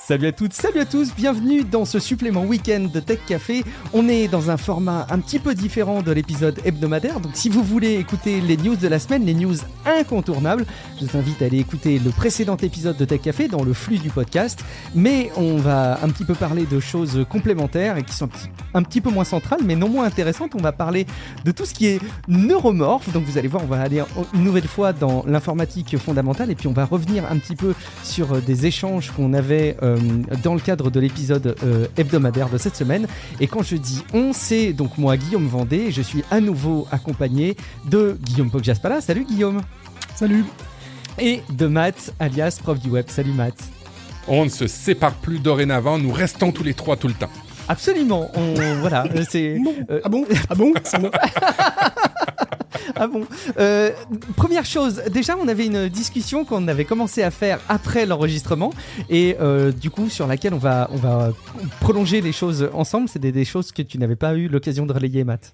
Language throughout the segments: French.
Salut à toutes, salut à tous, bienvenue dans ce supplément week-end de Tech Café. On est dans un format un petit peu différent de l'épisode hebdomadaire, donc si vous voulez écouter les news de la semaine, les news incontournables, je vous invite à aller écouter le précédent épisode de Tech Café dans le flux du podcast, mais on va un petit peu parler de choses complémentaires et qui sont un petit peu moins centrales, mais non moins intéressantes. On va parler de tout ce qui est neuromorphe, donc vous allez voir, on va aller une nouvelle fois dans l'informatique fondamentale et puis on va revenir un petit peu sur des échanges qu'on avait dans le cadre de l'épisode hebdomadaire de cette semaine. Et quand je dis on, c'est donc moi, Guillaume Vendée, et je suis à nouveau accompagné de Guillaume Poggiaspala. Salut Guillaume. Salut. Et de Matt, alias prof du web. Salut Matt. On ne se sépare plus dorénavant, nous restons tous les trois tout le temps. Absolument, voilà, c'est... Ah bon Ah bon. Première chose, déjà on avait une discussion qu'on avait commencé à faire après l'enregistrement et du coup sur laquelle on va prolonger les choses ensemble. C'est des choses que tu n'avais pas eu l'occasion de relayer, Matt.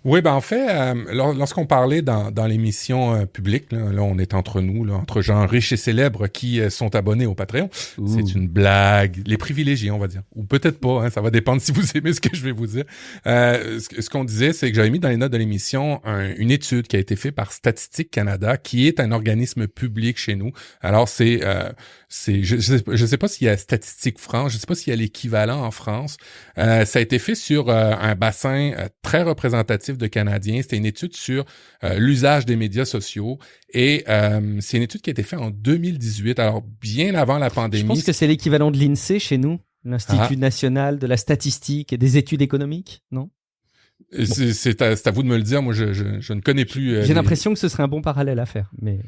Oui, en fait, lorsqu'on parlait dans l'émission publique, là, on est entre nous, là, entre gens riches et célèbres qui sont abonnés au Patreon. Ouh. C'est une blague. Les privilégiés, on va dire. Ou peut-être pas, hein, ça va dépendre si vous aimez ce que je vais vous dire. Ce qu'on disait, c'est que j'avais mis dans les notes de l'émission une étude qui a été faite par Statistique Canada, qui est un organisme public chez nous. Alors, je sais pas s'il y a Statistique France, je sais pas s'il y a l'équivalent en France. Ça a été fait sur un bassin très représentatif de Canadiens. C'était une étude sur l'usage des médias sociaux et c'est une étude qui a été faite en 2018, alors bien avant la pandémie. Je pense que c'est l'équivalent de l'INSEE chez nous, l'Institut national de la statistique et des études économiques, non? Bon. C'est à vous de me le dire, moi je ne connais plus. J'ai l'impression que ce serait un bon parallèle à faire, mais...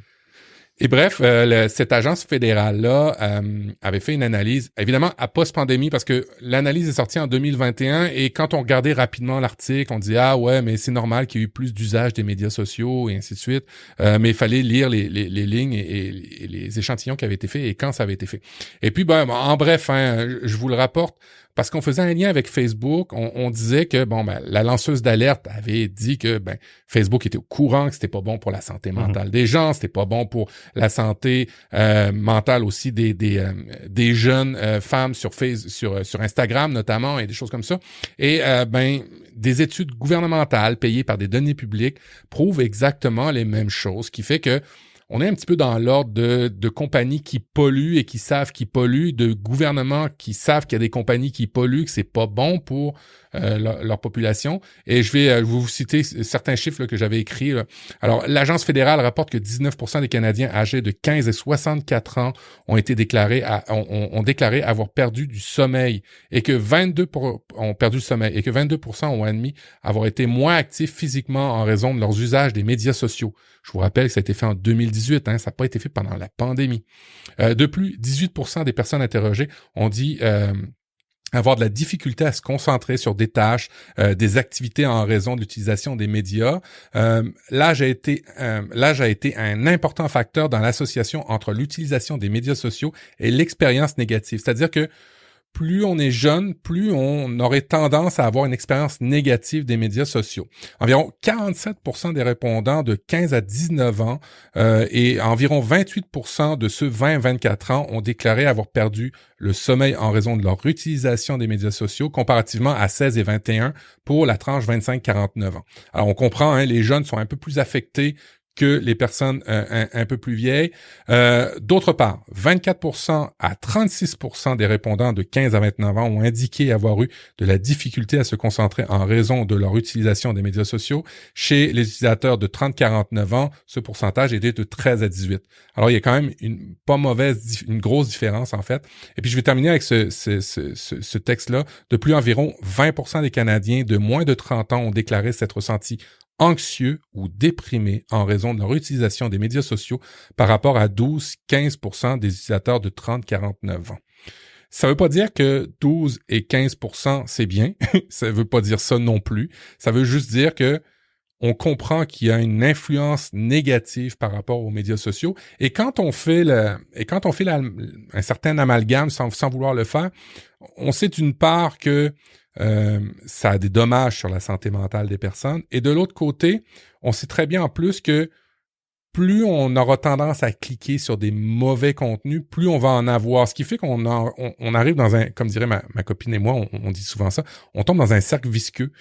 Et bref, cette agence fédérale-là avait fait une analyse, évidemment à post-pandémie, parce que l'analyse est sortie en 2021, et quand on regardait rapidement l'article, on disait « Ah ouais, mais c'est normal qu'il y ait eu plus d'usage des médias sociaux, et ainsi de suite. » Mais il fallait lire les lignes et les échantillons qui avaient été faits et quand ça avait été fait. Et puis, en bref, hein, je vous le rapporte, parce qu'on faisait un lien avec Facebook, on disait que la lanceuse d'alerte avait dit que Facebook était au courant que c'était pas bon pour la santé mentale des gens, c'était pas bon pour la santé mentale aussi des jeunes femmes sur Instagram notamment et des choses comme ça. Et des études gouvernementales payées par des données publiques prouvent exactement les mêmes choses, ce qui fait que on est un petit peu dans l'ordre de compagnies qui polluent et qui savent qu'ils polluent, de gouvernements qui savent qu'il y a des compagnies qui polluent, que c'est pas bon pour leur population. Et je vais vous citer certains chiffres là, que j'avais écrits. Là. Alors, l'Agence fédérale rapporte que 19% des Canadiens âgés de 15 et 64 ans ont déclaré avoir perdu du sommeil et que 22% ont admis avoir été moins actifs physiquement en raison de leurs usages des médias sociaux. Je vous rappelle que ça a été fait en 2018, hein, ça n'a pas été fait pendant la pandémie. De plus, 18% des personnes interrogées ont dit avoir de la difficulté à se concentrer sur des tâches, des activités en raison de l'utilisation des médias. L'âge a été un important facteur dans l'association entre l'utilisation des médias sociaux et l'expérience négative. C'est-à-dire que plus on est jeune, plus on aurait tendance à avoir une expérience négative des médias sociaux. Environ 47% des répondants de 15 à 19 ans et environ 28% de ceux 20-24 ans ont déclaré avoir perdu le sommeil en raison de leur utilisation des médias sociaux, comparativement à 16 et 21 pour la tranche 25-49 ans. Alors on comprend, hein, les jeunes sont un peu plus affectés que les personnes un peu plus vieilles. D'autre part, 24% à 36% des répondants de 15 à 29 ans ont indiqué avoir eu de la difficulté à se concentrer en raison de leur utilisation des médias sociaux. Chez les utilisateurs de 30-49 ans, ce pourcentage était de 13 à 18. Alors, il y a quand même une grosse différence, en fait. Et puis, je vais terminer avec ce texte-là. De plus, environ 20% des Canadiens de moins de 30 ans ont déclaré s'être ressentis anxieux ou déprimés en raison de leur utilisation des médias sociaux par rapport à 12-15% des utilisateurs de 30-49 ans. Ça veut pas dire que 12 et 15% c'est bien. Ça veut pas dire ça non plus. Ça veut juste dire que on comprend qu'il y a une influence négative par rapport aux médias sociaux. Et quand on fait un certain amalgame sans vouloir le faire, on sait d'une part que ça a des dommages sur la santé mentale des personnes. Et de l'autre côté, on sait très bien en plus que plus on aura tendance à cliquer sur des mauvais contenus, plus on va en avoir. Ce qui fait qu'on arrive dans un, comme dirait ma copine et moi, on dit souvent ça, on tombe dans un cercle visqueux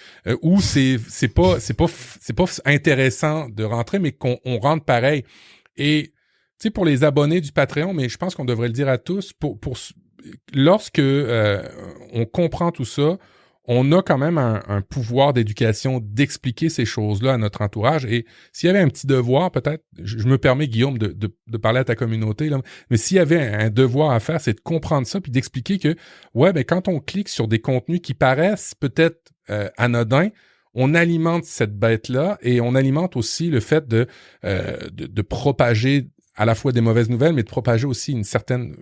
où c'est pas intéressant de rentrer, mais qu'on rentre pareil. Et tu sais, pour les abonnés du Patreon, mais je pense qu'on devrait le dire à tous, lorsque on comprend tout ça, on a quand même un pouvoir d'éducation d'expliquer ces choses-là à notre entourage. Et s'il y avait un petit devoir, peut-être, je me permets, Guillaume, de parler à ta communauté, là, mais s'il y avait un devoir à faire, c'est de comprendre ça puis d'expliquer que, ouais, ben quand on clique sur des contenus qui paraissent peut-être anodins, on alimente cette bête-là et on alimente aussi le fait de propager à la fois des mauvaises nouvelles, mais de propager aussi une certaine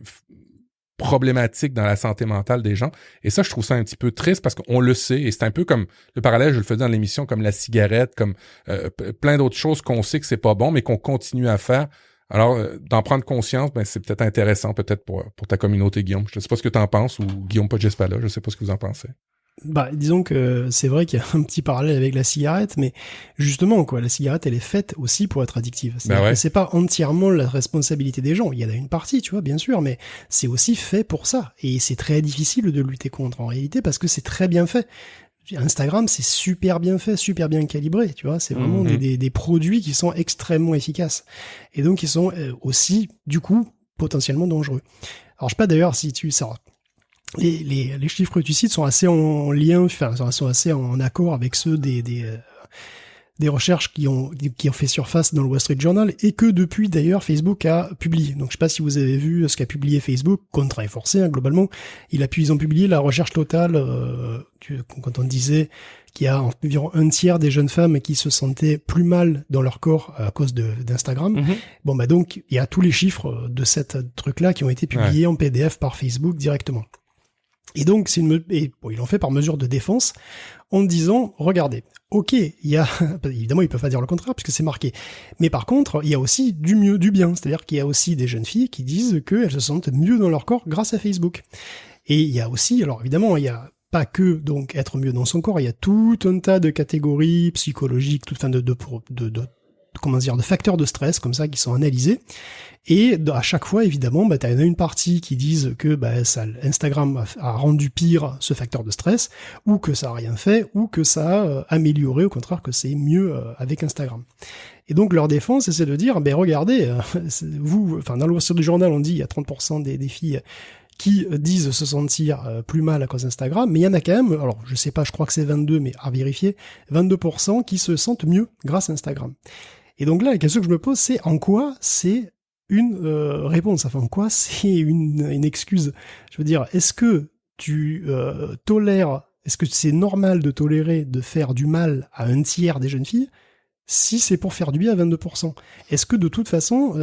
problématique dans la santé mentale des gens. Et ça, je trouve ça un petit peu triste parce qu'on le sait, et c'est un peu comme le parallèle, je le faisais dans l'émission, comme la cigarette, comme plein d'autres choses qu'on sait que c'est pas bon, mais qu'on continue à faire. Alors, d'en prendre conscience, ben c'est peut-être intéressant, peut-être pour ta communauté, Guillaume. Je ne sais pas ce que tu en penses, ou Guillaume Podgespala, je ne sais pas ce que vous en pensez. Bah, disons que c'est vrai qu'il y a un petit parallèle avec la cigarette, mais justement, quoi, la cigarette, elle est faite aussi pour être addictive. C'est pas entièrement la responsabilité des gens. Il y en a une partie, tu vois, bien sûr, mais c'est aussi fait pour ça. Et c'est très difficile de lutter contre, en réalité, parce que c'est très bien fait. Instagram, c'est super bien fait, super bien calibré, tu vois. C'est vraiment des produits qui sont extrêmement efficaces. Et donc, ils sont aussi, du coup, potentiellement dangereux. Alors, je sais pas d'ailleurs si tu sais. Les chiffres que tu cites sont assez en lien, enfin, sont assez en accord avec ceux des recherches qui ont fait surface dans le Wall Street Journal et que depuis d'ailleurs Facebook a publié. Donc je sais pas si vous avez vu ce qu'a publié Facebook, contraint et forcé, hein, globalement. Ils ont publié la recherche totale quand on disait qu'il y a environ un tiers des jeunes femmes qui se sentaient plus mal dans leur corps à cause d'Instagram. Bon bah donc il y a tous les chiffres de cette truc-là qui ont été publiés en PDF par Facebook directement. Et donc, ils l'ont fait par mesure de défense en disant, regardez, ok, évidemment, ils peuvent pas dire le contraire puisque c'est marqué. Mais par contre, il y a aussi du bien. C'est-à-dire qu'il y a aussi des jeunes filles qui disent qu'elles se sentent mieux dans leur corps grâce à Facebook. Et il y a aussi, alors évidemment, il y a pas que, donc, être mieux dans son corps, il y a tout un tas de catégories psychologiques, de facteurs de stress comme ça qui sont analysés et à chaque fois évidemment t'as une partie qui disent que Instagram a rendu pire ce facteur de stress ou que ça a rien fait ou que ça a amélioré, au contraire que c'est mieux avec Instagram. Et donc leur défense c'est de dire regardez dans le Wall Street Journal on dit il y a 30% des filles qui disent se sentir plus mal à cause d'Instagram, mais il y en a quand même, alors je sais pas, je crois que c'est 22, mais à vérifier, 22% qui se sentent mieux grâce à Instagram. Et donc là, la question que je me pose, c'est en quoi c'est une réponse, enfin en quoi c'est une excuse. Je veux dire, est-ce que tu est-ce que c'est normal de tolérer de faire du mal à un tiers des jeunes filles si c'est pour faire du bien à 22%? Est-ce que de toute façon,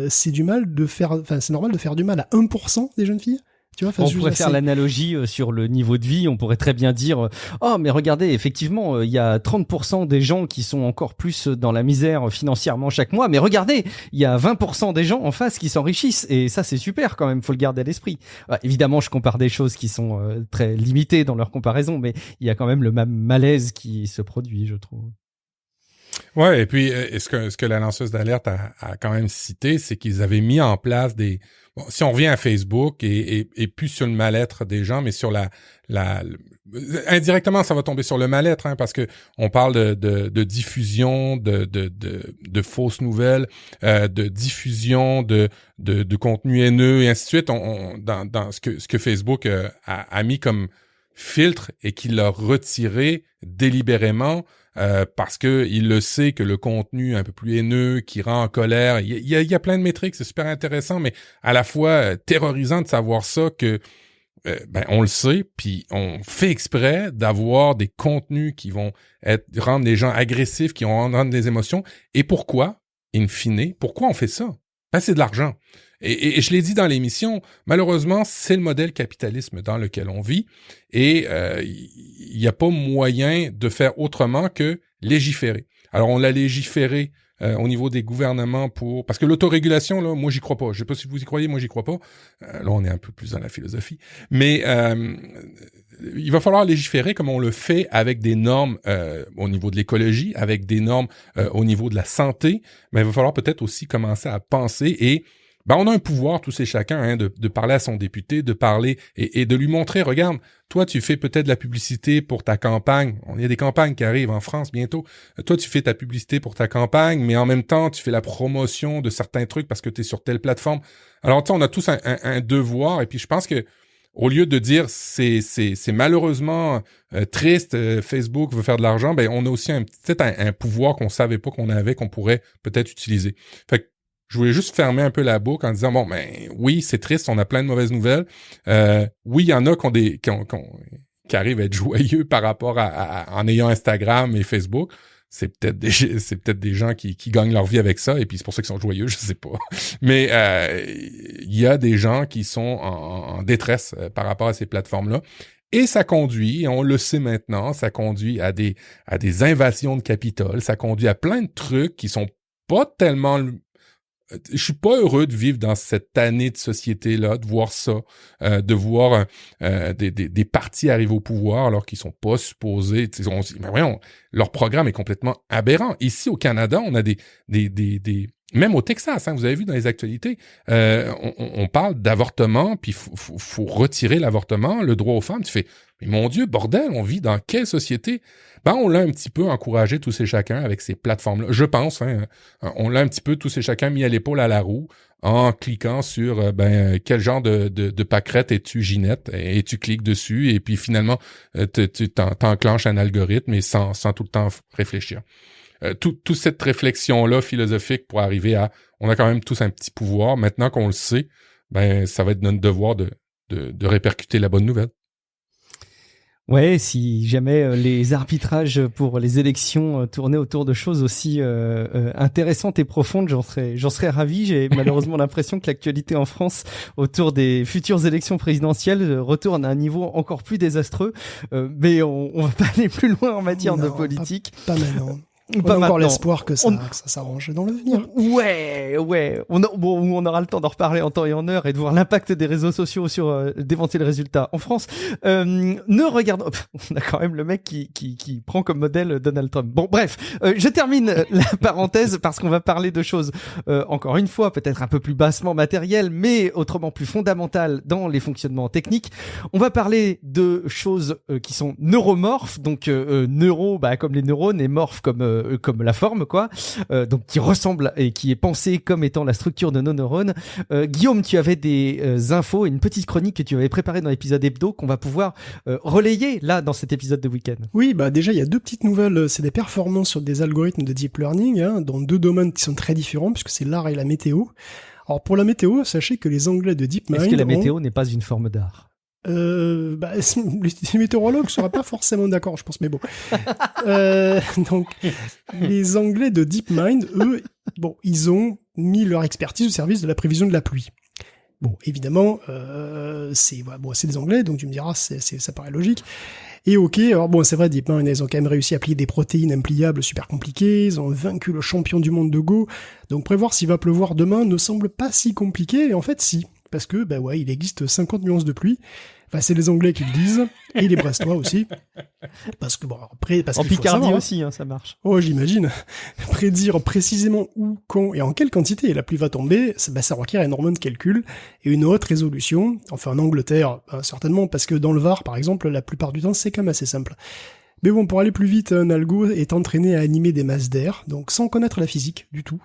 c'est normal de faire du mal à 1% des jeunes filles? Tu vois, on pourrait faire l'analogie sur le niveau de vie, on pourrait très bien dire oh mais regardez, effectivement il y a 30% des gens qui sont encore plus dans la misère financièrement chaque mois, mais regardez, il y a 20% des gens en face qui s'enrichissent, et ça c'est super quand même, faut le garder à l'esprit. Évidemment je compare des choses qui sont très limitées dans leur comparaison, mais il y a quand même le même malaise qui se produit, je trouve. Ouais, et puis ce que la lanceuse d'alerte a quand même cité, c'est qu'ils avaient mis en place si on revient à Facebook et plus sur le mal-être des gens, mais sur indirectement ça va tomber sur le mal-être, hein, parce que on parle de diffusion de fausses nouvelles, de diffusion de contenu haineux et ainsi de suite. Dans ce que Facebook a mis comme filtre et qu'il l'a retiré délibérément. Parce que il le sait que le contenu un peu plus haineux, qui rend en colère, il y a plein de métriques, c'est super intéressant, mais à la fois terrorisant de savoir ça que on le sait, puis on fait exprès d'avoir des contenus qui vont rendre les gens agressifs, qui vont rendre des émotions. Et pourquoi, in fine, pourquoi on fait ça? C'est de l'argent. Et je l'ai dit dans l'émission, malheureusement, c'est le modèle capitalisme dans lequel on vit, et il n'y a pas moyen de faire autrement que légiférer. Alors, on l'a légiféré au niveau des gouvernements parce que l'autorégulation, là, moi, j'y crois pas. Je sais pas si vous y croyez, moi, j'y crois pas. Là, on est un peu plus dans la philosophie. Mais il va falloir légiférer comme on le fait avec des normes au niveau de l'écologie, avec des normes au niveau de la santé, mais il va falloir peut-être aussi commencer à penser et on a un pouvoir, tous et chacun, de parler à son député, de parler et de lui montrer, regarde, toi, tu fais peut-être de la publicité pour ta campagne. Il y a des campagnes qui arrivent en France bientôt. Toi, tu fais ta publicité pour ta campagne, mais en même temps, tu fais la promotion de certains trucs parce que tu es sur telle plateforme. Alors, tu sais, on a tous un devoir. Et puis, je pense que au lieu de dire c'est malheureusement triste, Facebook veut faire de l'argent, on a aussi peut-être un pouvoir qu'on savait pas qu'on avait, qu'on pourrait peut-être utiliser. Fait que je voulais juste fermer un peu la boucle en disant oui, c'est triste, on a plein de mauvaises nouvelles. Oui, il y en a qui arrivent à être joyeux par rapport en ayant Instagram et Facebook. C'est peut-être des gens qui gagnent leur vie avec ça et puis c'est pour ça qu'ils sont joyeux, je sais pas. Mais il y a des gens qui sont en détresse par rapport à ces plateformes-là. Et ça conduit, on le sait maintenant, ça conduit à des invasions de Capitole, ça conduit à plein de trucs qui sont pas tellement... Je suis pas heureux de vivre dans cette année de société-là, de voir ça, de voir des partis arriver au pouvoir alors qu'ils sont pas supposés. On se dit, mais voyons, leur programme est complètement aberrant. Ici, au Canada, on a des même au Texas, vous avez vu dans les actualités, on parle d'avortement, puis faut retirer l'avortement, le droit aux femmes. Tu fais, mais mon Dieu, bordel, on vit dans quelle société? On l'a un petit peu encouragé tous et chacun avec ces plateformes-là. Je pense, on l'a un petit peu tous et chacun mis à l'épaule à la roue en cliquant sur quel genre de pâquerette es-tu, Ginette, et tu cliques dessus et puis finalement tu t'enclenches un algorithme et sans tout le temps réfléchir. Toute cette réflexion-là philosophique pour arriver à... On a quand même tous un petit pouvoir. Maintenant qu'on le sait, ça va être notre devoir de répercuter la bonne nouvelle. Ouais, si jamais les arbitrages pour les élections tournaient autour de choses aussi intéressantes et profondes, j'en serais ravi. J'ai malheureusement l'impression que l'actualité en France autour des futures élections présidentielles retourne à un niveau encore plus désastreux. Mais on va pas aller plus loin en matière de politique. Pas maintenant. On a encore l'espoir que ça s'arrange dans l'avenir. Ouais. On aura le temps d'en reparler en temps et en heure et de voir l'impact des réseaux sociaux sur d'éventuels résultats en France. On a quand même le mec qui prend comme modèle Donald Trump. Bon, bref, je termine la parenthèse parce qu'on va parler de choses, encore une fois, peut-être un peu plus bassement matérielles, mais autrement plus fondamentales dans les fonctionnements techniques. On va parler de choses qui sont neuromorphes, donc neuro, comme les neurones, et morphes comme la forme, quoi. Donc qui ressemble et qui est pensé comme étant la structure de nos neurones. Guillaume, tu avais des infos et une petite chronique que tu avais préparée dans l'épisode hebdo qu'on va pouvoir relayer là dans cet épisode de week-end. Oui, déjà il y a deux petites nouvelles. C'est des performances sur des algorithmes de deep learning dans deux domaines qui sont très différents puisque c'est l'art et la météo. Alors pour la météo, sachez que les Anglais de DeepMind... Est-ce que la météo n'est pas une forme d'art ? Les météorologues seraient pas forcément d'accord, je pense, mais bon. Donc, les Anglais de DeepMind, eux, ils ont mis leur expertise au service de la prévision de la pluie. Bon, évidemment, c'est des Anglais, donc tu me diras, ça paraît logique. Et ok, alors c'est vrai, DeepMind, ils ont quand même réussi à plier des protéines impliables super compliquées, ils ont vaincu le champion du monde de Go, donc prévoir s'il va pleuvoir demain ne semble pas si compliqué, et en fait si. Parce que, il existe 50 nuances de pluie. Enfin, c'est les Anglais qui le disent, et les Brestois aussi. Parce que, en Picardie aussi, ça marche. Oh, j'imagine. Prédire précisément où, quand et en quelle quantité la pluie va tomber, ça requiert énormément de calculs et une haute résolution. Enfin, en Angleterre, certainement, parce que dans le Var, par exemple, la plupart du temps, c'est quand même assez simple. Mais bon, pour aller plus vite, un algo est entraîné à animer des masses d'air, donc sans connaître la physique du tout,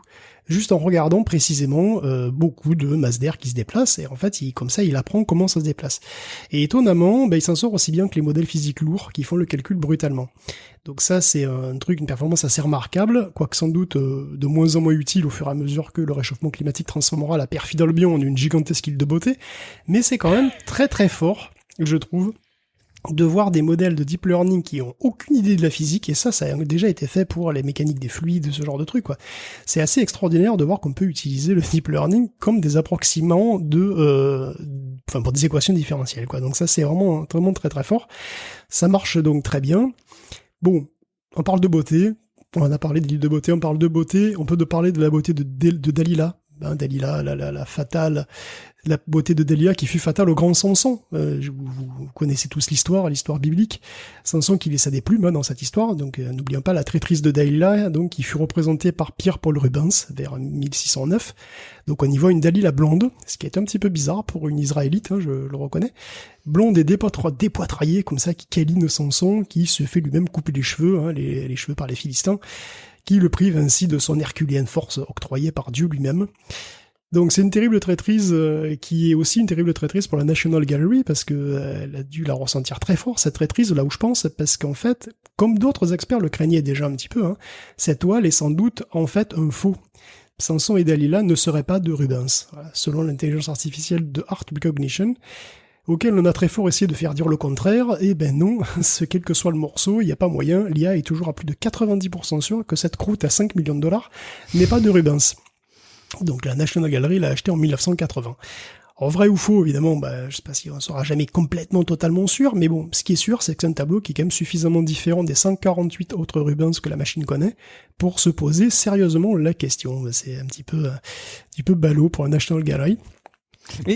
juste en regardant précisément beaucoup de masses d'air qui se déplacent, et en fait, comme ça, il apprend comment ça se déplace. Et étonnamment, il s'en sort aussi bien que les modèles physiques lourds qui font le calcul brutalement. Donc ça, c'est une performance assez remarquable, quoique sans doute de moins en moins utile au fur et à mesure que le réchauffement climatique transformera la perfide Albion en une gigantesque île de beauté, mais c'est quand même très très fort, je trouve, de voir des modèles de deep learning qui ont aucune idée de la physique, et ça a déjà été fait pour les mécaniques des fluides, ce genre de trucs, quoi. C'est assez extraordinaire de voir qu'on peut utiliser le deep learning comme des approximants pour des équations différentielles, quoi. Donc ça, c'est vraiment très très fort. Ça marche donc très bien. Bon, on parle de beauté. On a parlé de l'île de beauté, on parle de beauté. On peut parler de la beauté de Dalila. Dalila, la fatale La beauté de Delia qui fut fatale au grand Samson. Vous connaissez tous l'histoire biblique. Samson qui laissa des plumes dans cette histoire. Donc n'oublions pas la traîtrise de Dalila, donc qui fut représentée par Pierre-Paul Rubens vers 1609. Donc on y voit une Dalila blonde, ce qui est un petit peu bizarre pour une Israélite, je le reconnais. Blonde et dépoitraillée comme ça, qui câline Samson, qui se fait lui-même couper les cheveux, les cheveux par les Philistins, qui le prive ainsi de son herculéenne force octroyée par Dieu lui-même. Donc c'est une terrible traîtrise qui est aussi une terrible traîtrise pour la National Gallery parce que elle a dû la ressentir très fort cette traîtrise là où je pense parce qu'en fait comme d'autres experts le craignaient déjà un petit peu cette toile est sans doute en fait un faux. Samson et Dalila ne seraient pas de Rubens, voilà, selon l'intelligence artificielle de Art Recognition, auquel on a très fort essayé de faire dire le contraire, et ben non, quel que soit le morceau, il n'y a pas moyen, l'IA est toujours à plus de 90% sûr que cette croûte à 5 millions de dollars n'est pas de Rubens. Donc la National Gallery l'a acheté en 1980. En vrai ou faux, évidemment, je sais pas si on sera jamais complètement totalement sûr, mais bon, ce qui est sûr, c'est que c'est un tableau qui est quand même suffisamment différent des 148 autres Rubens que la machine connaît pour se poser sérieusement la question. C'est un petit peu ballot pour la National Gallery.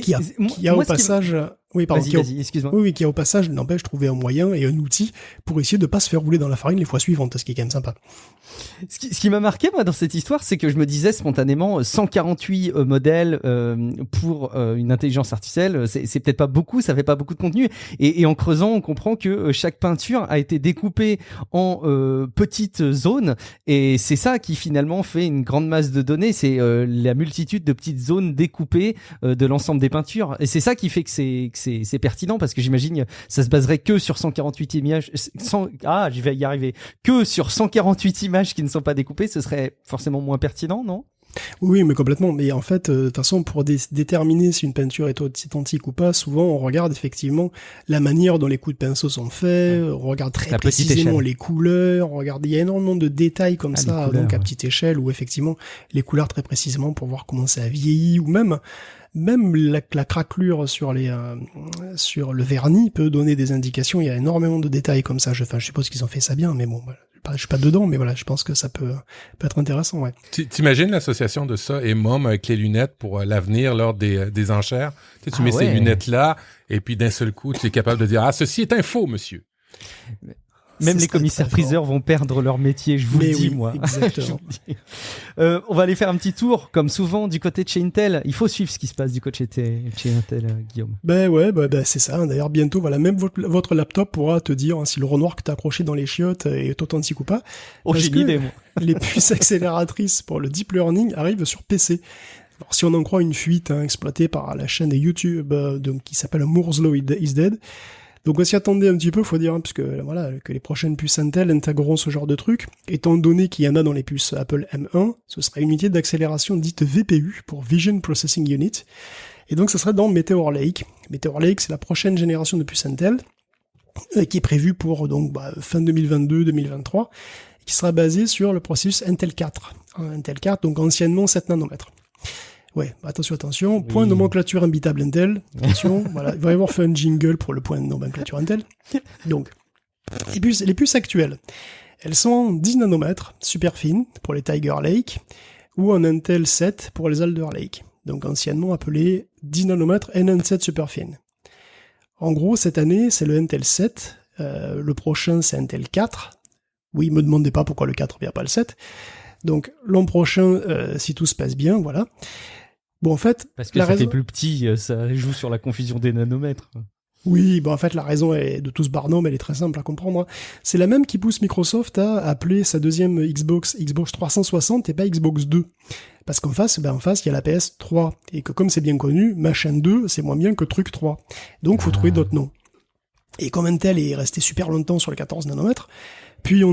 Qui a au passage, excuse-moi. Oui, qui a au passage, n'empêche, trouvé un moyen et un outil pour essayer de pas se faire rouler dans la farine les fois suivantes, ce qui est quand même sympa. Ce qui m'a marqué, moi, dans cette histoire, c'est que je me disais spontanément 148 modèles pour une intelligence artificielle, c'est peut-être pas beaucoup, ça fait pas beaucoup de contenu. Et en creusant, on comprend que chaque peinture a été découpée en petites zones, et c'est ça qui finalement fait une grande masse de données. C'est la multitude de petites zones découpées de l'ensemble des peintures. Et c'est ça qui fait que c'est pertinent, parce que j'imagine ça se baserait que sur 148 images. Je vais y arriver. Que sur 148 images qui ne sont pas découpées, ce serait forcément moins pertinent, non ? Oui, mais complètement. Mais en fait, de toute façon, pour déterminer si une peinture est authentique ou pas, souvent on regarde effectivement la manière dont les coups de pinceau sont faits, on regarde très précisément les couleurs, il y a énormément de détails comme ça, couleurs, donc à petite échelle, où effectivement les couleurs très précisément pour voir comment ça a vieilli, ou même la craquelure sur le vernis peut donner des indications. Il y a énormément de détails comme ça. Je suppose qu'ils ont fait ça bien, mais bon, voilà. Je suis pas dedans, mais voilà, je pense que ça peut être intéressant, ouais. T'imagines l'association de ça et Mom avec les lunettes pour l'avenir lors des enchères? Tu mets ces lunettes-là, et puis d'un seul coup, tu es capable de dire, ceci est un faux, monsieur. Même les commissaires-priseurs vont perdre leur métier, je vous le dis, moi. Exactement. On va aller faire un petit tour, comme souvent, du côté de chez Intel. Il faut suivre ce qui se passe du côté de chez Intel, Guillaume. C'est ça. D'ailleurs, bientôt, voilà, même votre laptop pourra te dire si le Renoir que t'as accroché dans les chiottes est authentique ou pas. J'ai une idée, moi. Les puces accélératrices pour le deep learning arrivent sur PC. Alors, si on en croit une fuite exploitée par la chaîne YouTube qui s'appelle Moore's Law is Dead, donc on s'y attendait un petit peu, faut dire, puisque voilà, que les prochaines puces Intel intégreront ce genre de truc. Étant donné qu'il y en a dans les puces Apple M1, ce sera une unité d'accélération dite VPU, pour Vision Processing Unit. Et donc ce serait dans Meteor Lake. Meteor Lake, c'est la prochaine génération de puces Intel, qui est prévue pour fin 2022-2023, qui sera basée sur le processus Intel 4. Intel 4, donc anciennement 7 nanomètres. Ouais, attention, point de nomenclature imbitable Intel, attention, voilà, il va y avoir fait un jingle pour le point de nomenclature Intel. Donc, les puces actuelles, elles sont en 10 nanomètres, super fines, pour les Tiger Lake, ou en Intel 7 pour les Alder Lake, donc anciennement appelé 10 nanomètres NN7 super fine. En gros, cette année, c'est le Intel 7, le prochain, c'est Intel 4. Oui, me demandez pas pourquoi le 4 vient pas le 7. Donc, l'an prochain, si tout se passe bien, voilà. Bon, en fait... Parce que ça fait plus petit, ça joue sur la confusion des nanomètres. Oui, en fait, la raison est de tout ce barnum, elle est très simple à comprendre. C'est la même qui pousse Microsoft à appeler sa deuxième Xbox 360 et pas Xbox 2. Parce qu'en face, il y a la PS3. Et que comme c'est bien connu, machin 2, c'est moins bien que truc 3. Donc, faut trouver d'autres noms. Et comme Intel est resté super longtemps sur le 14 nanomètres, puis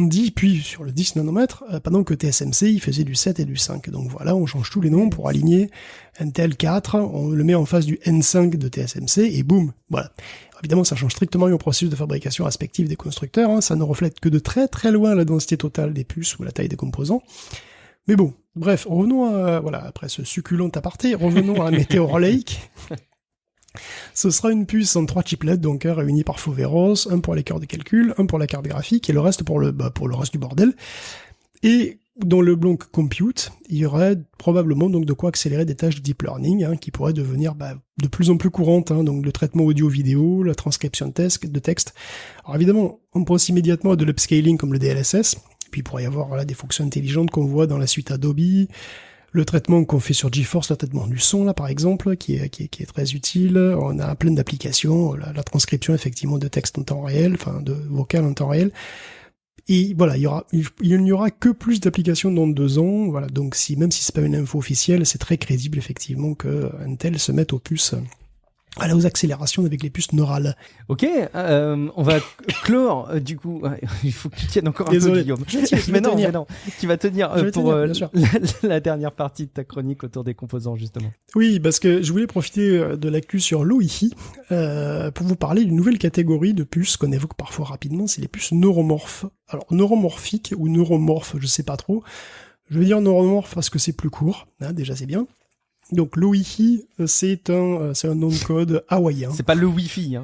sur le 10 nanomètres, pendant que TSMC, il faisait du 7 et du 5. Donc voilà, on change tous les noms pour aligner Intel 4, on le met en face du N5 de TSMC, et boum, voilà. Évidemment, ça change strictement au processus de fabrication respectif des constructeurs, ça ne reflète que de très très loin la densité totale des puces ou la taille des composants. Mais bon, bref, revenons après ce succulent aparté, revenons à Meteor Lake. Ce sera une puce en 3 chiplets, donc réunis par Foveros, un pour les cœurs de calcul, un pour la carte graphique, et le reste pour le reste du bordel. Et dans le bloc compute, il y aurait probablement donc de quoi accélérer des tâches de deep learning qui pourraient devenir de plus en plus courantes, donc le traitement audio-vidéo, la transcription de texte. Alors évidemment, on pense immédiatement à de l'upscaling comme le DLSS, puis il pourrait y avoir des fonctions intelligentes qu'on voit dans la suite Adobe, le traitement qu'on fait sur GeForce, le traitement du son là par exemple, qui est très utile. On a plein d'applications, la transcription effectivement de texte en temps réel, enfin de vocal en temps réel. Et voilà, il n'y aura que plus d'applications dans 2 ans. Voilà, donc même si c'est pas une info officielle, c'est très crédible effectivement que Intel se mette aux puces, aux accélérations avec les puces neurales. Ok, on va clore du coup. Il faut que tu tiennes encore un peu, Guillaume. Mais non, tu vas tenir pour la dernière partie de ta chronique autour des composants justement. Oui, parce que je voulais profiter de l'actu sur l'OIHI pour vous parler d'une nouvelle catégorie de puces qu'on évoque parfois rapidement, c'est les puces neuromorphes. Alors neuromorphiques ou neuromorphes, je sais pas trop. Je vais dire neuromorphes parce que c'est plus court, déjà c'est bien. Donc l'OIHI, c'est un nom de code hawaïen. C'est pas le Wi-Fi,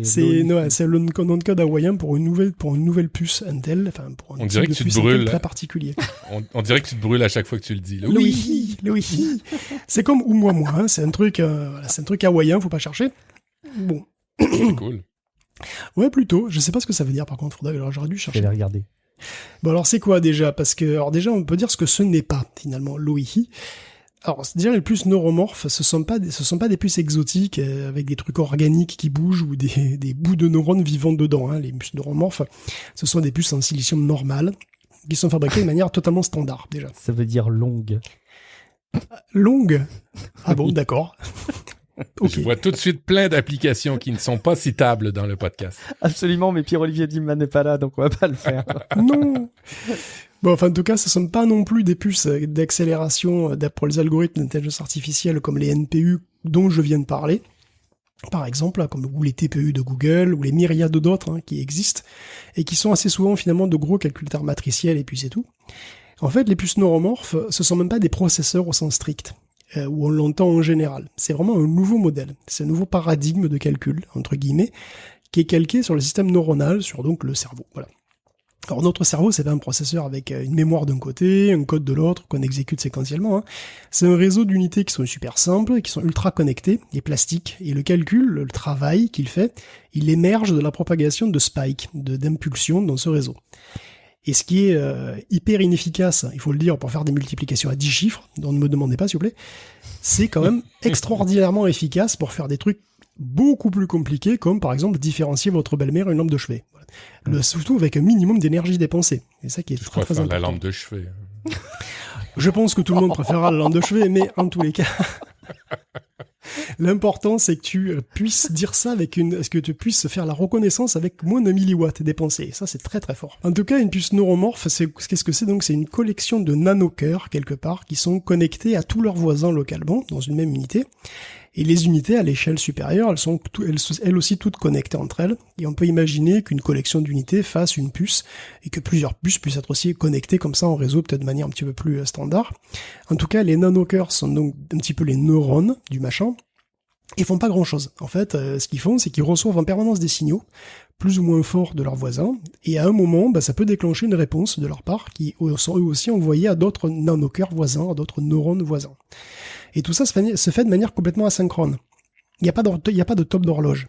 c'est le nom de code hawaïen pour une nouvelle puce Intel, enfin pour un type de puce Intel très particulier. On dirait que tu te brûles à chaque fois que tu le dis. L'OIHI. C'est comme Oumuamua, c'est un truc hawaïen, faut pas chercher. Bon. C'est cool. Ouais, plutôt. Je sais pas ce que ça veut dire par contre, j'aurais dû chercher. Je vais regarder. Bon alors c'est quoi déjà ? Parce que déjà on peut dire ce que ce n'est pas finalement l'OIHI. Alors, déjà, les puces neuromorphes, ce sont pas des puces exotiques avec des trucs organiques qui bougent ou des bouts de neurones vivant dedans. Les puces neuromorphes, ce sont des puces en silicium normal qui sont fabriquées de manière totalement standard, déjà. Ça veut dire longue. Longue ? Ah bon, d'accord. Okay. Je vois tout de suite plein d'applications qui ne sont pas citables dans le podcast. Absolument, mais Pierre-Olivier Dimman n'est pas là, donc on va pas le faire. Non. Bon, enfin, en tout cas, ce ne sont pas non plus des puces d'accélération pour les algorithmes d'intelligence artificielle comme les NPU dont je viens de parler. Par exemple, ou les TPU de Google, ou les myriades d'autres qui existent, et qui sont assez souvent finalement de gros calculateurs matriciels, et puis c'est tout. En fait, les puces neuromorphes, ce sont même pas des processeurs au sens strict, où on l'entend en général. C'est vraiment un nouveau modèle, c'est un nouveau paradigme de calcul, entre guillemets, qui est calqué sur le système neuronal, sur donc le cerveau. Voilà. Alors notre cerveau, c'est pas un processeur avec une mémoire d'un côté, un code de l'autre, qu'on exécute séquentiellement. C'est un réseau d'unités qui sont super simples, qui sont ultra connectées et plastiques. Et le calcul, le travail qu'il fait, il émerge de la propagation de spikes, d'impulsions dans ce réseau. Et ce qui est hyper inefficace, il faut le dire, pour faire des multiplications à 10 chiffres, dont ne me demandez pas s'il vous plaît, c'est quand même extraordinairement efficace pour faire des trucs beaucoup plus compliqués, comme par exemple différencier votre belle-mère une lampe de chevet. Surtout avec un minimum d'énergie dépensée. Et ça qui est très important. La lampe de chevet. Je pense que tout le monde préférera la lampe de chevet, mais en tous les cas, l'important c'est que tu puisses dire ça que tu puisses faire la reconnaissance avec moins de milliwatts dépensés. Et ça c'est très très fort. En tout cas, une puce neuromorphe, qu'est-ce que c'est donc ? C'est une collection de nanocœurs quelque part qui sont connectés à tous leurs voisins localement dans une même unité. Et les unités à l'échelle supérieure, elles sont elles aussi toutes connectées entre elles. Et on peut imaginer qu'une collection d'unités fasse une puce et que plusieurs puces puissent être aussi connectées comme ça en réseau, peut-être de manière un petit peu plus standard. En tout cas, les nanocœurs sont donc un petit peu les neurones du machin. Ils font pas grand chose. En fait, ce qu'ils font, c'est qu'ils reçoivent en permanence des signaux, plus ou moins forts de leurs voisins, et à un moment, ça peut déclencher une réponse de leur part, qui sont eux aussi envoyés à d'autres nanocœurs voisins, à d'autres neurones voisins. Et tout ça se fait de manière complètement asynchrone. Il n'y a pas de top d'horloge.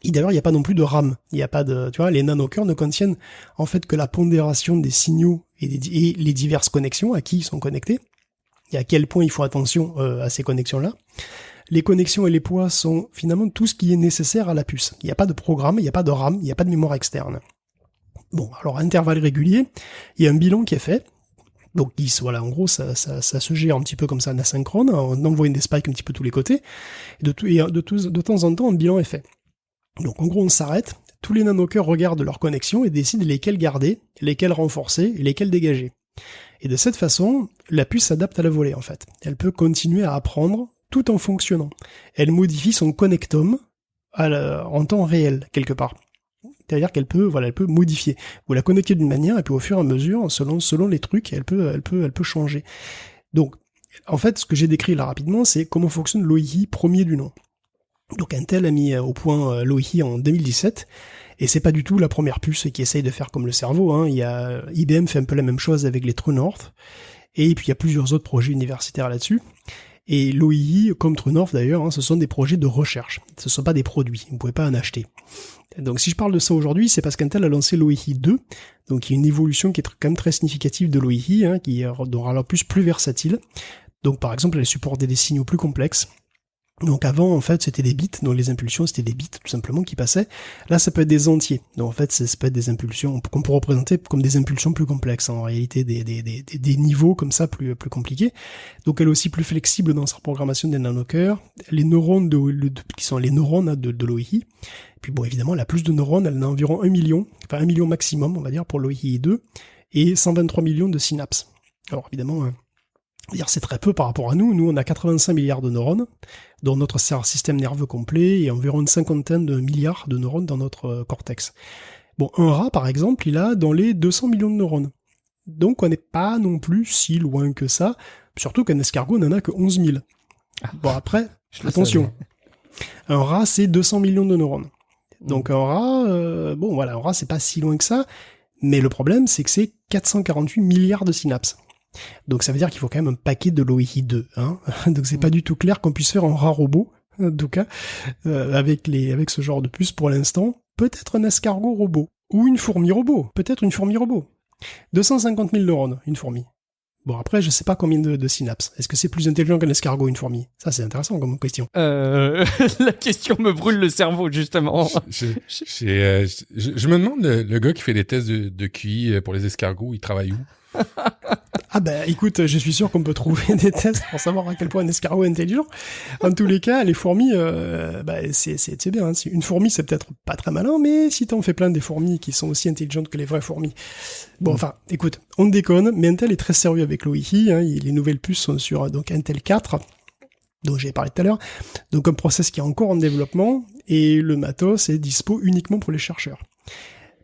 Et d'ailleurs, il n'y a pas non plus de RAM. Il n'y a pas de, les nanocœurs ne contiennent en fait que la pondération des signaux et les diverses connexions à qui ils sont connectés, et à quel point il faut attention à ces connexions-là. Les connexions et les poids sont finalement tout ce qui est nécessaire à la puce. Il n'y a pas de programme, il n'y a pas de RAM, il n'y a pas de mémoire externe. Bon, alors à intervalles réguliers, il y a un bilan qui est fait. Donc en gros, ça se gère un petit peu comme ça en asynchrone, on envoie des spikes un petit peu tous les côtés, et de temps en temps, un bilan est fait. Donc en gros, on s'arrête, tous les nanocœurs regardent leurs connexions et décident lesquelles garder, lesquelles renforcer et lesquelles dégager. Et de cette façon, la puce s'adapte à la volée en fait. Elle peut continuer à apprendre tout en fonctionnant. Elle modifie son connectome en temps réel, quelque part. C'est-à-dire qu'elle peut modifier. Vous la connectez d'une manière, et puis au fur et à mesure, selon les trucs, elle peut changer. Donc, en fait, ce que j'ai décrit là rapidement, c'est comment fonctionne l'OIHI premier du nom. Donc Intel a mis au point l'OIHI en 2017, Et c'est pas du tout la première puce qui essaye de faire comme le cerveau, hein. IBM fait un peu la même chose avec les True North, et puis il y a plusieurs autres projets universitaires là-dessus. Et l'OII, comme True North d'ailleurs, hein, ce sont des projets de recherche. Ce ne sont pas des produits, vous ne pouvez pas en acheter. Donc si je parle de ça aujourd'hui, c'est parce qu'Intel a lancé l'OII 2, donc il y a une évolution qui est quand même très significative de l'OII, hein, qui rend la puce plus versatile. Donc par exemple, elle supporte des signaux plus complexes. Donc avant, en fait, c'était des bits, donc les impulsions, c'était des bits, tout simplement, qui passaient. Là, ça peut être des entiers. Donc en fait, ça peut être des impulsions qu'on peut représenter comme des impulsions plus complexes, en réalité, des niveaux comme ça, plus compliqués. Donc elle est aussi plus flexible dans sa programmation des nanocœurs. Les neurones qui sont les neurones de l'OII. Puis bon, évidemment, elle a plus de neurones, elle en a environ 1 million, enfin 1 million maximum, on va dire, pour l'OII 2, et 123 millions de synapses. Alors évidemment, c'est très peu par rapport à nous. Nous, on a 85 milliards de neurones dans notre système nerveux complet et environ une cinquantaine de milliards de neurones dans notre cortex. Bon, un rat, par exemple, il a dans les 200 millions de neurones. Donc, on n'est pas non plus si loin que ça. Surtout qu'un escargot n'en a que 11 000. Bon, après, attention. Un rat, c'est 200 millions de neurones. Donc, un rat, un rat, c'est pas si loin que ça. Mais le problème, c'est que c'est 448 milliards de synapses. Donc ça veut dire qu'il faut quand même un paquet de l'OII 2, hein. Donc c'est pas du tout clair qu'on puisse faire un rat robot, en tout cas, avec ce genre de puce pour l'instant. Peut-être un escargot robot, ou une fourmi robot, 250 000 neurones, une fourmi. Bon, après, je sais pas combien de synapses. Est-ce que c'est plus intelligent qu'un escargot, une fourmi? Ça, c'est intéressant comme question. La question me brûle le cerveau, justement. Je me demande, le gars qui fait les tests de QI pour les escargots, il travaille où? Ah bah écoute, je suis sûr qu'on peut trouver des tests pour savoir à quel point un escargot est intelligent. En tous les cas, les fourmis, c'est bien. Hein. Une fourmi, c'est peut-être pas très malin, mais si t'en fais plein des fourmis qui sont aussi intelligentes que les vraies fourmis. Bon, enfin, écoute, on déconne, mais Intel est très sérieux avec l'OII. Hein. Les nouvelles puces sont sur donc Intel 4, dont j'ai parlé tout à l'heure. Donc un process qui est encore en développement, et le matos est dispo uniquement pour les chercheurs.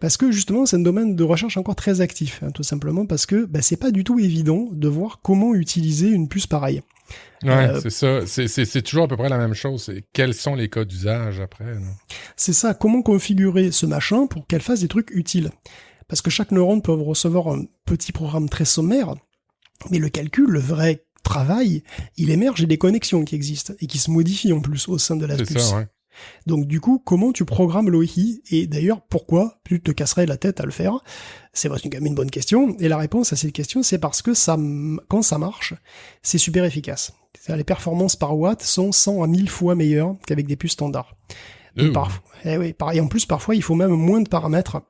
Parce que justement, c'est un domaine de recherche encore très actif, hein, tout simplement parce que c'est pas du tout évident de voir comment utiliser une puce pareille. Ouais, c'est ça. C'est toujours à peu près la même chose. Quels sont les cas d'usage après? Non? C'est ça. Comment configurer ce machin pour qu'elle fasse des trucs utiles? Parce que chaque neurone peut recevoir un petit programme très sommaire, mais le calcul, le vrai travail, il émerge des connexions qui existent et qui se modifient en plus au sein de la puce. C'est ça, ouais. Donc du coup, comment tu programmes l'OII? Et d'ailleurs, pourquoi tu te casserais la tête à le faire? C'est quand même une bonne question. Et la réponse à cette question, c'est parce que quand ça marche, c'est super efficace. C'est-à-dire, les performances par watt sont 100 à 1000 fois meilleures qu'avec des puces standards. Et en plus, parfois, il faut même moins de paramètres,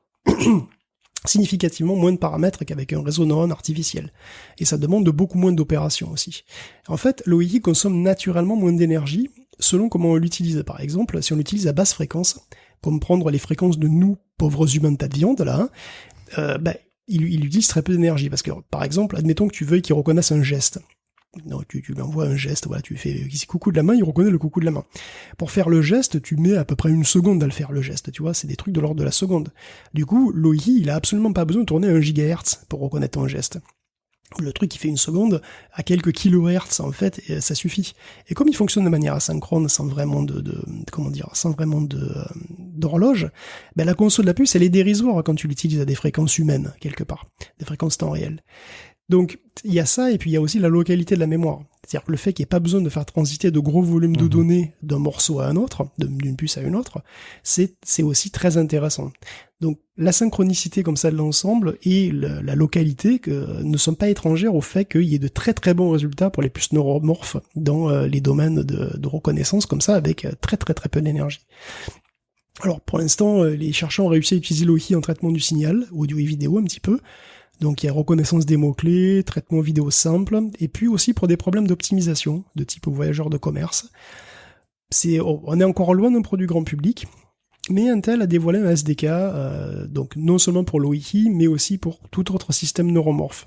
significativement moins de paramètres qu'avec un réseau neuron artificiel. Et ça demande beaucoup moins d'opérations aussi. En fait, l'OII consomme naturellement moins d'énergie, selon comment on l'utilise. Par exemple, si on l'utilise à basse fréquence, comme prendre les fréquences de nous, pauvres humains de tas de viande, là, il utilise très peu d'énergie. Parce que, par exemple, admettons que tu veuilles qu'il reconnaisse un geste. Non, tu lui envoies un geste, voilà, tu fais coucou de la main, il reconnaît le coucou de la main. Pour faire le geste, tu mets à peu près 1 seconde à le faire, le geste, tu vois, c'est des trucs de l'ordre de la seconde. Du coup, l'OII, il a absolument pas besoin de tourner à 1 GHz pour reconnaître un geste. Le truc, il fait 1 seconde, à quelques kilohertz, en fait, et ça suffit. Et comme il fonctionne de manière asynchrone, sans vraiment d'horloge, la console de la puce, elle est dérisoire quand tu l'utilises à des fréquences humaines, quelque part. Des fréquences temps réel. Donc, il y a ça, et puis il y a aussi la localité de la mémoire. C'est-à-dire que le fait qu'il n'y ait pas besoin de faire transiter de gros volumes de données d'un morceau à un autre, d'une puce à une autre, c'est aussi très intéressant. Donc, la synchronicité comme ça de l'ensemble et la localité ne sont pas étrangères au fait qu'il y ait de très très bons résultats pour les puces neuromorphes dans les domaines de reconnaissance comme ça, avec très très très peu d'énergie. Alors, pour l'instant, les chercheurs ont réussi à utiliser l'OII en traitement du signal, audio et vidéo un petit peu. Donc il y a reconnaissance des mots-clés, traitement vidéo simple, et puis aussi pour des problèmes d'optimisation, de type voyageur de commerce. On est encore loin d'un produit grand public, mais Intel a dévoilé un SDK, donc non seulement pour l'OII, mais aussi pour tout autre système neuromorphe,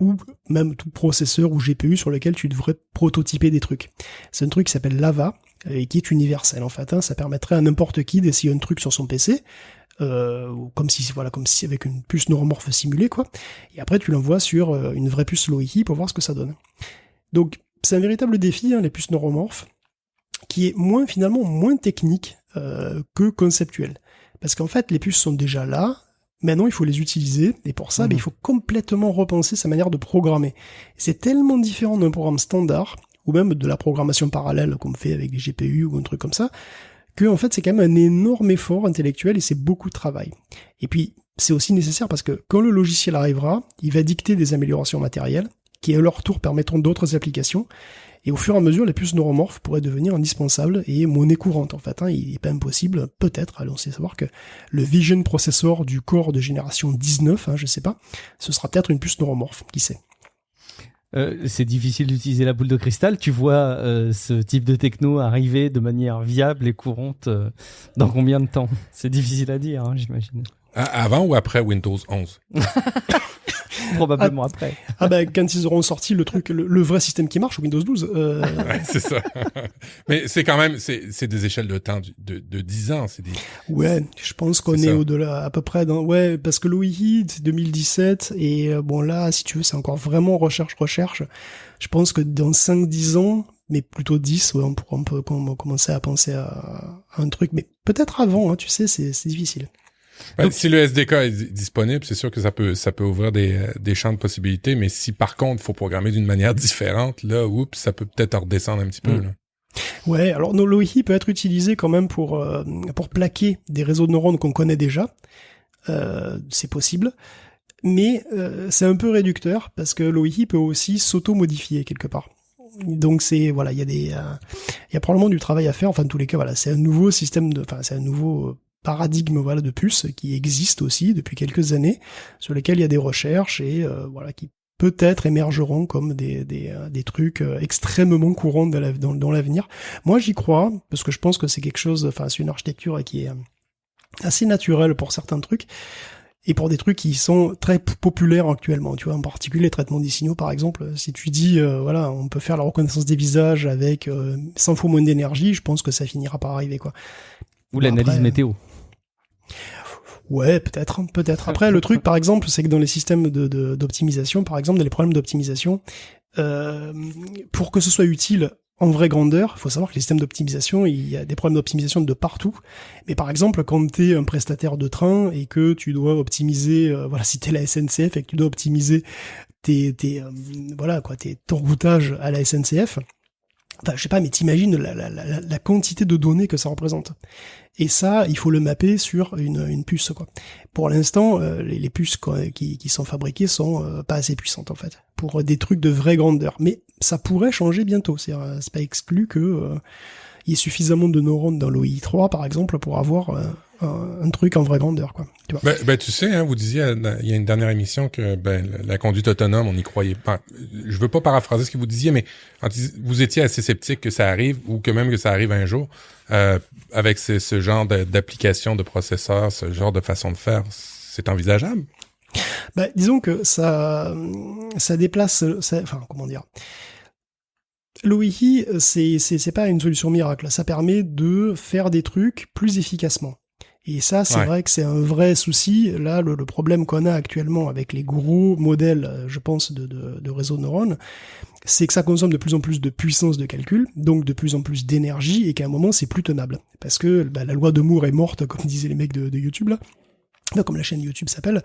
ou même tout processeur ou GPU sur lequel tu devrais prototyper des trucs. C'est un truc qui s'appelle Lava, et qui est universel en fait, hein. Ça permettrait à n'importe qui d'essayer un truc sur son PC, comme si avec une puce neuromorphe simulée, quoi. Et après, tu l'envoies sur une vraie puce l'OII pour voir ce que ça donne. Donc, c'est un véritable défi, hein, les puces neuromorphes, qui est finalement moins technique que conceptuel. Parce qu'en fait, les puces sont déjà là. Maintenant, il faut les utiliser. Et pour ça, il faut complètement repenser sa manière de programmer. C'est tellement différent d'un programme standard, ou même de la programmation parallèle qu'on fait avec des GPU ou un truc comme ça, que en fait, c'est quand même un énorme effort intellectuel et c'est beaucoup de travail. Et puis, c'est aussi nécessaire parce que quand le logiciel arrivera, il va dicter des améliorations matérielles qui, à leur tour, permettront d'autres applications. Et au fur et à mesure, les puces neuromorphes pourraient devenir indispensables et monnaie courante, en fait. Il n'est pas impossible, peut-être, allons essayer de savoir que le Vision Processor du Core de génération 19, je sais pas, ce sera peut-être une puce neuromorphe, qui sait. C'est difficile d'utiliser la boule de cristal. Tu vois ce type de techno arriver de manière viable et courante dans combien de temps? C'est difficile à dire, j'imagine. Avant ou après Windows 11? Probablement après. Quand ils auront sorti le vrai système qui marche, Windows 12. Ouais, c'est ça. Mais c'est quand même, c'est des échelles de temps de 10 ans. Ouais, je pense qu'on est au-delà, à peu près ouais, parce que l'OII, c'est 2017, et là, si tu veux, c'est encore vraiment recherche. Je pense que dans 5-10 ans, mais plutôt 10, ouais, on peut commencer à penser à un truc, mais peut-être avant, tu sais, c'est difficile. Donc, si le SDK est disponible, c'est sûr que ça peut ouvrir des champs de possibilités, mais si par contre il faut programmer d'une manière différente, là, ça peut peut-être redescendre un petit peu. Là. Ouais, alors l'OII peut être utilisé quand même pour plaquer des réseaux de neurones qu'on connaît déjà. C'est possible. Mais c'est un peu réducteur parce que l'OII peut aussi s'auto-modifier quelque part. Donc il y a probablement du travail à faire. Enfin, en tous les cas, c'est un nouveau système c'est un nouveau paradigme de puces qui existe aussi depuis quelques années, sur lesquels il y a des recherches et qui peut-être émergeront comme des trucs extrêmement courants dans l'avenir. Moi j'y crois, parce que je pense que c'est quelque chose, c'est une architecture qui est assez naturelle pour certains trucs, et pour des trucs qui sont très populaires actuellement, tu vois, en particulier les traitements des signaux par exemple. Si tu dis, on peut faire la reconnaissance des visages avec 100 fois moins d'énergie, je pense que ça finira par arriver, quoi. Ou l'analyse météo. Ouais, peut-être. Après, le truc, par exemple, c'est que dans les systèmes d'optimisation, par exemple, dans les problèmes d'optimisation, pour que ce soit utile en vraie grandeur, il faut savoir que les systèmes d'optimisation, il y a des problèmes d'optimisation de partout. Mais par exemple, quand t'es un prestataire de train et que tu dois optimiser, si t'es la SNCF et que tu dois optimiser ton routage à la SNCF, je sais pas, mais t'imagines la quantité de données que ça représente. Et ça, il faut le mapper sur une puce, quoi. Pour l'instant, les puces qui sont fabriquées sont pas assez puissantes, en fait, pour des trucs de vraie grandeur. Mais ça pourrait changer bientôt. C'est pas exclu que il y ait suffisamment de neurones dans l'OI 3, par exemple, pour avoir un truc en vraie grandeur, quoi. Tu vois. Tu sais, vous disiez, il y a une dernière émission que la conduite autonome, on n'y croyait pas. Je veux pas paraphraser ce que vous disiez, mais vous étiez assez sceptique que ça arrive, ou que même que ça arrive un jour, avec ce genre d'application de processeurs, ce genre de façon de faire. C'est envisageable? Disons que ça déplace, comment dire. L'OII, c'est pas une solution miracle. Ça permet de faire des trucs plus efficacement. Et ça, c'est vrai que c'est un vrai souci. Là, le problème qu'on a actuellement avec les gros modèles, je pense, de réseaux de neurones, c'est que ça consomme de plus en plus de puissance de calcul, donc de plus en plus d'énergie, et qu'à un moment, c'est plus tenable. Parce que la loi de Moore est morte, comme disaient les mecs de YouTube, là. Non, comme la chaîne YouTube s'appelle.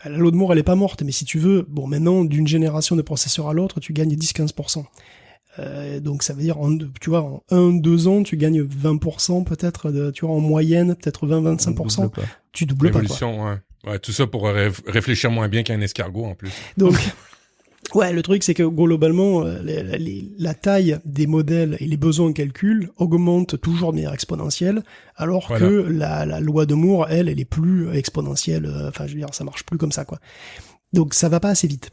La loi de Moore, elle est pas morte, mais si tu veux, maintenant, d'une génération de processeurs à l'autre, tu gagnes 10-15%. Donc ça veut dire, en 1-2 ans, tu gagnes 20% peut-être, en moyenne, peut-être 20-25%. Tu doubles pas, quoi. Ouais, tout ça pour réfléchir moins bien qu'un escargot, en plus. Donc, ouais, le truc, c'est que globalement, la taille des modèles et les besoins en calcul augmentent toujours de manière exponentielle, alors que la loi de Moore, elle est plus exponentielle. Ça marche plus comme ça, quoi. Donc ça va pas assez vite.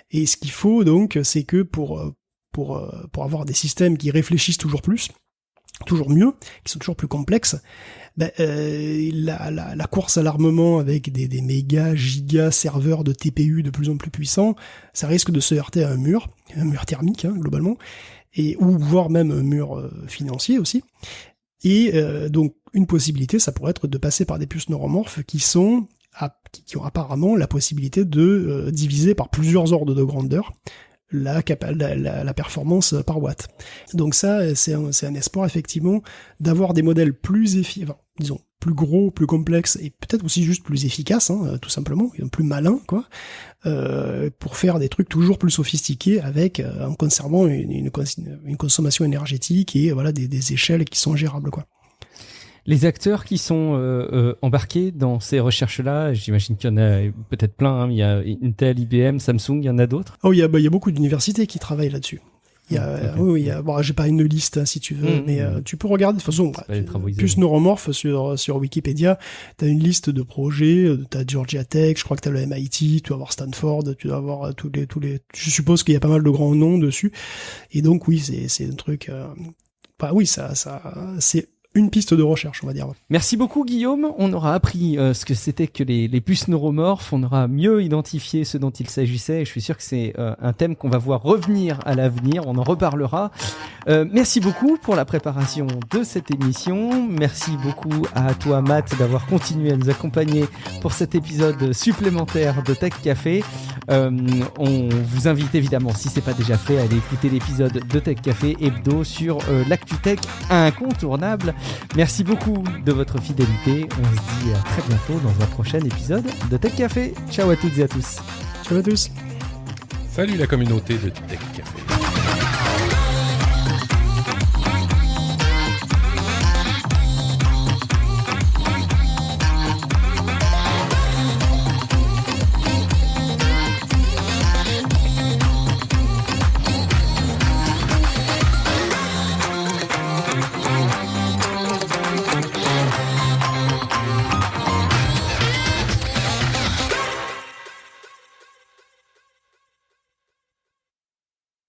Et ce qu'il faut, donc, c'est que pour avoir des systèmes qui réfléchissent toujours plus, toujours mieux, qui sont toujours plus complexes, la course à l'armement avec des méga, giga serveurs de TPU de plus en plus puissants, ça risque de se heurter à un mur thermique, globalement, ou voire même un mur financier aussi. Et donc une possibilité, ça pourrait être de passer par des puces neuromorphes qui ont apparemment la possibilité de diviser par plusieurs ordres de grandeur la performance par watt. Donc ça, c'est un espoir, effectivement, d'avoir des modèles plus efficaces, disons, plus gros, plus complexe et peut-être aussi juste plus efficace, tout simplement, plus malin, quoi, pour faire des trucs toujours plus sophistiqués avec en conservant une consommation énergétique et voilà des échelles qui sont gérables, quoi. Les acteurs qui sont embarqués dans ces recherches-là, j'imagine qu'il y en a peut-être plein. Il y a Intel, IBM, Samsung, il y en a d'autres. Oh, il y a beaucoup d'universités qui travaillent là-dessus. Oui, bon, j'ai pas une liste si tu veux, mais tu peux regarder de toute façon. Plus neuromorphe sur Wikipédia, t'as une liste de projets, t'as Georgia Tech, je crois que t'as le MIT, tu vas avoir Stanford, tu dois avoir tous les. Je suppose qu'il y a pas mal de grands noms dessus, et donc oui, c'est un truc. Ça c'est une piste de recherche, on va dire. Merci beaucoup, Guillaume. On aura appris ce que c'était que les puces neuromorphes. On aura mieux identifié ce dont il s'agissait. Et je suis sûr que c'est un thème qu'on va voir revenir à l'avenir. On en reparlera. Merci beaucoup pour la préparation de cette émission. Merci beaucoup à toi, Matt, d'avoir continué à nous accompagner pour cet épisode supplémentaire de Tech Café. On vous invite évidemment, si c'est pas déjà fait, à aller écouter l'épisode de Tech Café hebdo sur l'ActuTech incontournable. Merci beaucoup de votre fidélité. On se dit à très bientôt dans un prochain épisode de Tech Café. Ciao à toutes et à tous. Ciao à tous. Salut la communauté de Tech Café.